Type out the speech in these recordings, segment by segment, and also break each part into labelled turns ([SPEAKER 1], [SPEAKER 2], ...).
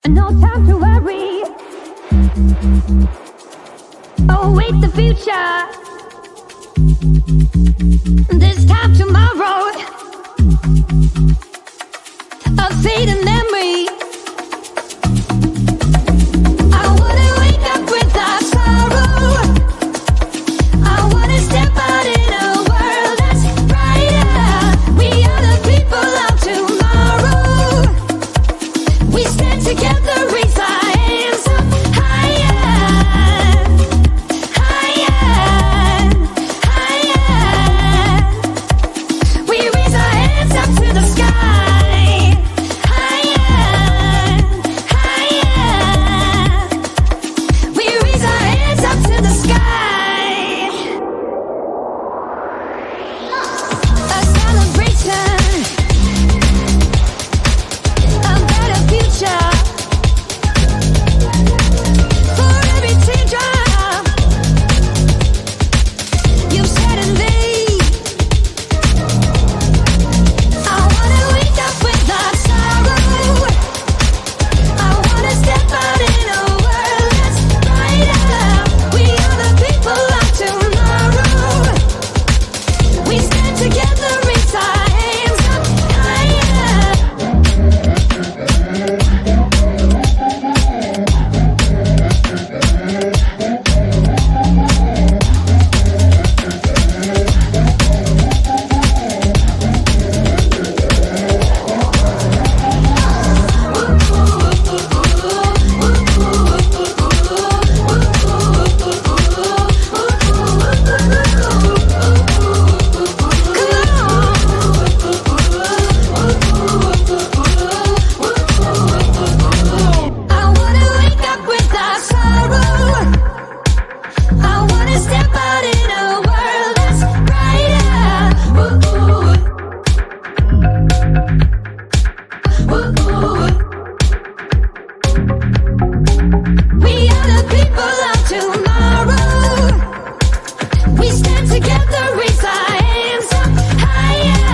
[SPEAKER 1] No time to worry. Await the future. This time tomorrow. A fading memory. I wanna wake up without sorrow. I wanna step out in a world that's brighter. We are the people of tomorrow. We stand together, raise our hands up higher, higher, higher. We raise our hands up to the sky, higher, higher. We raise our hands up to the sky. A celebration, a better future. For every teardrop you've shed in me, I wanna wake up without sorrow. I wanna step out in a world that's brighter. We are the people of tomorrow. We stand together, raise our hands up higher. I wanna wake up without sorrow. I wanna step out in a world that's brighter. We are the people of tomorrow. We stand together, raise our hands up higher.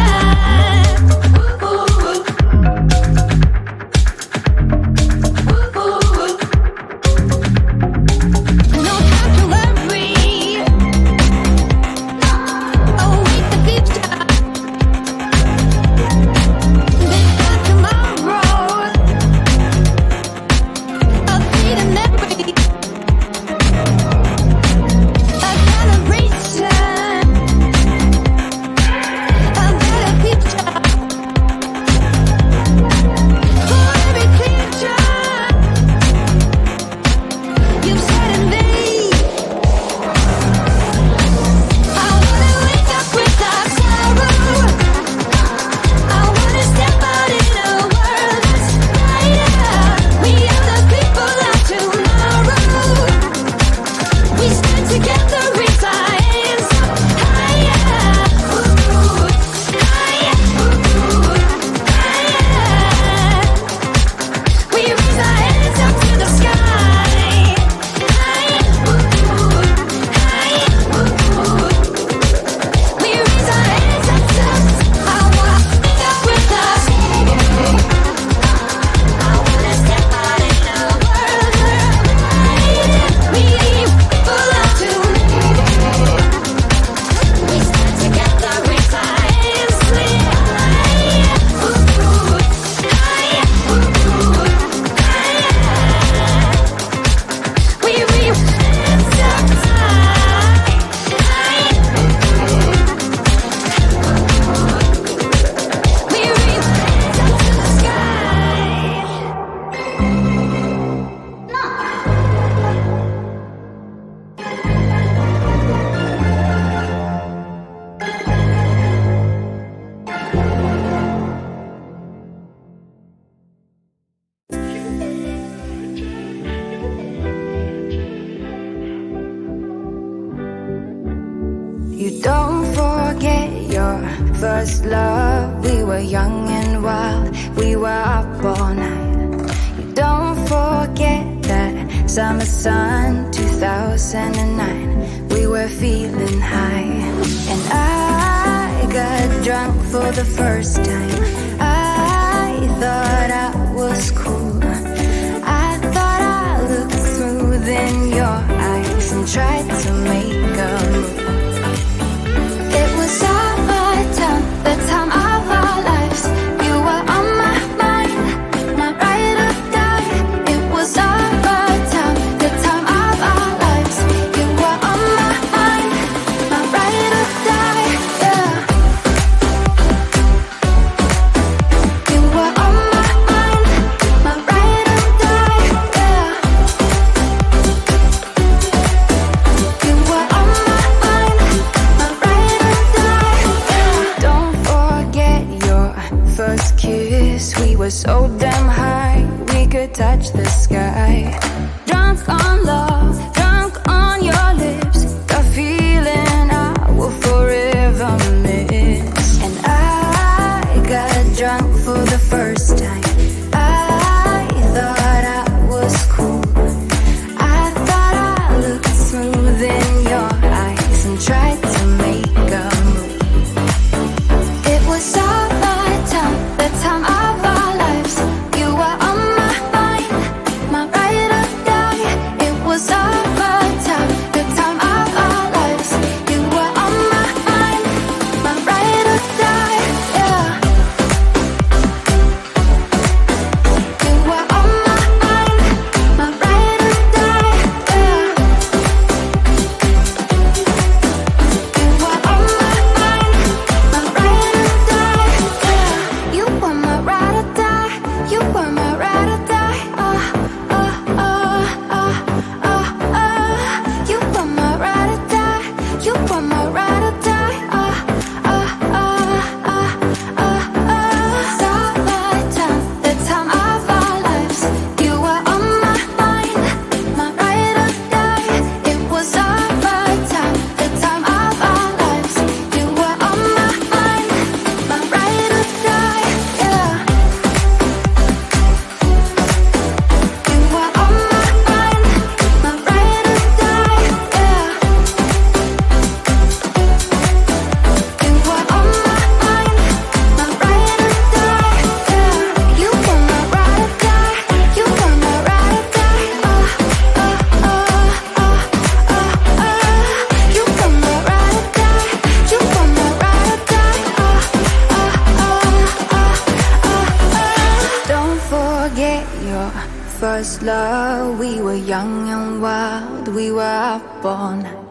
[SPEAKER 1] No time to worry. Await the future. This time tomorrow. A fading memory. A celebration. A better future. For every teardrop you've shed in me, I wanna wake up without sorrow. I wanna step out in a world that's brighter. We are the people of tomorrow. We stand together, raise our hands up higher, higher, higher. We raise our hands up to the sky, higher, higher. We raise our hands up to I wanna wake up without sorrow. I wanna step out in a world that's brighter. We people of tomorrow. We stand together, raise our hands higher, higher, higher. We raise hands up high, higher. We raise hands up to the sky.
[SPEAKER 2] You don't forget your first love. We were young and wild, we were up all night. You don't forget that summer sun 2009. We were feeling high, and I got drunk for the first time. I thought I was cool. kiss, we were so damn high, we could touch the sky. Drunk on love, drunk on your lips, the feeling I will forever miss. And I got drunk for the first time. I thought I was cool. I thought I looked smooth in your eyes and tried to make a move. It was all the time of our lives. You were on my mind, my ride or die. It was all the time of our lives. You were on my mind, my ride or die. Yeah. You were on my mind, my ride or die. Yeah. You were on my mind, my ride or die. Yeah. You were my ride or die. You were my ride or die. You were my ride or die. You were my ride or die. The time of our lives. You were on my mind, my ride or die. It was all the time of our lives. You were on my mind, my ride or die. Yeah. You were on my mind, my ride or die. Yeah. You were on my mind, my ride or die. Yeah. You were my ride or die. You were my ride or die. You were my ride or die. You were my ride or die. Don't forget your first love. We were young and wild. We were up all night.